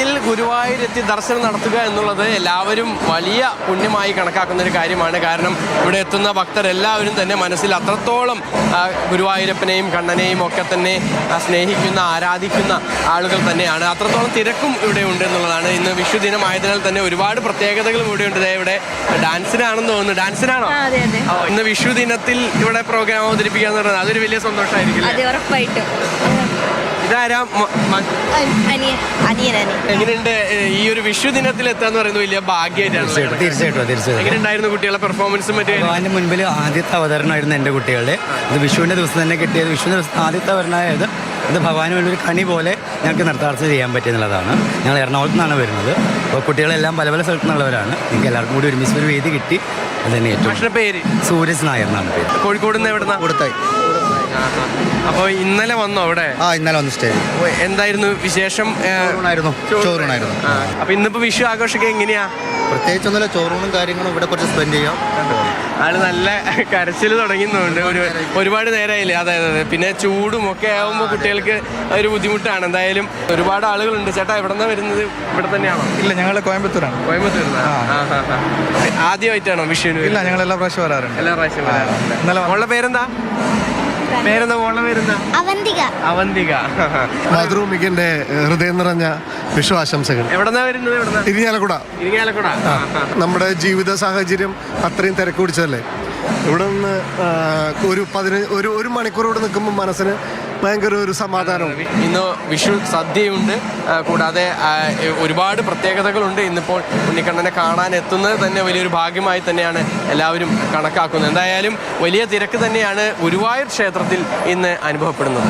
വിഷുദിനത്തിൽ ഗുരുവായൂരെത്തി ദർശനം നടത്തുക എന്നുള്ളത് എല്ലാവരും വലിയ പുണ്യമായി കണക്കാക്കുന്ന ഒരു കാര്യമാണ്. കാരണം ഇവിടെ എത്തുന്ന ഭക്തരെല്ലാവരും തന്നെ മനസ്സിൽ അത്രത്തോളം ഗുരുവായൂരപ്പനെയും കണ്ണനെയും ഒക്കെ തന്നെ സ്നേഹിക്കുന്ന ആരാധിക്കുന്ന ആളുകൾ തന്നെയാണ്. അത്രത്തോളം തിരക്കും ഇവിടെ ഉണ്ട് എന്നുള്ളതാണ്. ഇന്ന് വിഷുദിനമായതിനാൽ തന്നെ ഒരുപാട് പ്രത്യേകതകളും ഇവിടെ ഉണ്ട്. ഇവിടെ ഡാൻസിനാണെന്ന് തോന്നുന്നു. ഡാൻസിനാണോ? ഇന്ന് വിഷുദിനത്തിൽ ഇവിടെ പ്രോഗ്രാം അവതരിപ്പിക്കാന്ന് പറഞ്ഞാൽ അതൊരു വലിയ സന്തോഷമായിരിക്കും. ഇതാരാ? എങ്ങനെയുണ്ട് ഈ ഒരു വിഷുദിനത്തിൽ എത്താന്ന് പറയുന്നത്? വലിയ ഭാഗ്യമായിട്ടാണ്. തീർച്ചയായിട്ടും. എങ്ങനെയുണ്ടായിരുന്നു കുട്ടികളെ പെർഫോമൻസും മറ്റും? അതിന് മുൻപിൽ ആദ്യത്തെ അവതരണമായിരുന്നു എൻ്റെ കുട്ടികളുടെ. ഇത് വിഷുവിൻ്റെ ദിവസം തന്നെ കിട്ടിയത്. വിഷുവിൻ്റെ ദിവസം ആദ്യത്തെ അവതരണമായത് ഇത് ഭഗവാന് വേണ്ടി ഒരു കണി പോലെ ഞങ്ങൾക്ക് നൃത്താർച്ച ചെയ്യാൻ പറ്റിയെന്നുള്ളതാണ്. ഞങ്ങൾ എറണാകുളത്ത് നിന്നാണ് വരുന്നത്. അപ്പോൾ കുട്ടികളെല്ലാം പല പല സ്ഥലത്തു നിന്നുള്ളവരാണ്. എനിക്ക് എല്ലാവർക്കും കൂടി ഒരുമിച്ച് ഒരു വേദി കിട്ടി. അത് തന്നെ ഏറ്റവും പേര് സൂരജ് നായർ എന്നാണ് പേര്. കോഴിക്കോട് നിന്ന് എവിടുന്ന? കൊടുത്തായി. അപ്പോൾ ഇന്നലെ വന്നോ അവിടെ? ഇന്നലെ വന്ന് സ്റ്റേ. എന്തായിരുന്നു വിശേഷം? ചോറൂണായിരുന്നു. അപ്പൊ ഇന്നിപ്പോ വിഷു ആഘോഷിക്കുക എങ്ങനെയാ? പ്രത്യേകിച്ചൊന്നുമില്ല, ചോറൂണും കാര്യങ്ങളും ഇവിടെ കുറച്ച് സ്പെൻഡ് ചെയ്യാം. ആള് നല്ല കരച്ചിൽ തുടങ്ങുന്നുണ്ട്. ഒരുപാട് നേരമായില്ലേ? അതെ. പിന്നെ ചൂടും ഒക്കെ ആകുമ്പോൾ കുട്ടികൾക്ക് ഒരു ബുദ്ധിമുട്ടാണ്. എന്തായാലും ഒരുപാട് ആളുകളുണ്ട്. ചേട്ടാ എവിടെന്നാ വരുന്നത്? ഇവിടെ തന്നെയാണോ? ഇല്ല, ഞങ്ങൾ കോയമ്പത്തൂരാണ്. ആദ്യമായിട്ടാണോ വിഷുവിന്? ഇല്ല, ഞങ്ങൾ എല്ലാ പ്രാവശ്യം വരാറുണ്ട്. എല്ലാ പ്രാവശ്യം വരാറുണ്ട്. ഉള്ള പേരെന്താ? അവന്തിക. മാതൃഭൂമിക്കിന്റെ ഹൃദയം നിറഞ്ഞ വിഷു ആശംസകൾ. എവിടെന്നാ വരുന്നത്? ഇരിങ്ങാലക്കുട. നമ്മുടെ ജീവിത സാഹചര്യം അത്രയും തിരക്ക് പിടിച്ചതല്ലേ. ഇവിടെ നിന്ന് ഒരു മണിക്കൂർ ഇവിടെ നിൽക്കുമ്പോൾ മനസ്സിന് ഭയങ്കര ഒരു സമാധാനവും. ഇന്ന് വിഷു സദ്യയുണ്ട്. കൂടാതെ ഒരുപാട് പ്രത്യേകതകളുണ്ട്. ഇന്നിപ്പോൾ ഉണ്ണിക്കണ്ണനെ കാണാൻ എത്തുന്നത് തന്നെ വലിയൊരു ഭാഗ്യമായി തന്നെയാണ് എല്ലാവരും കണക്കാക്കുന്നത്. എന്തായാലും വലിയ തിരക്ക് തന്നെയാണ് ഗുരുവായൂർ ക്ഷേത്രത്തിൽ ഇന്ന് അനുഭവപ്പെടുന്നത്.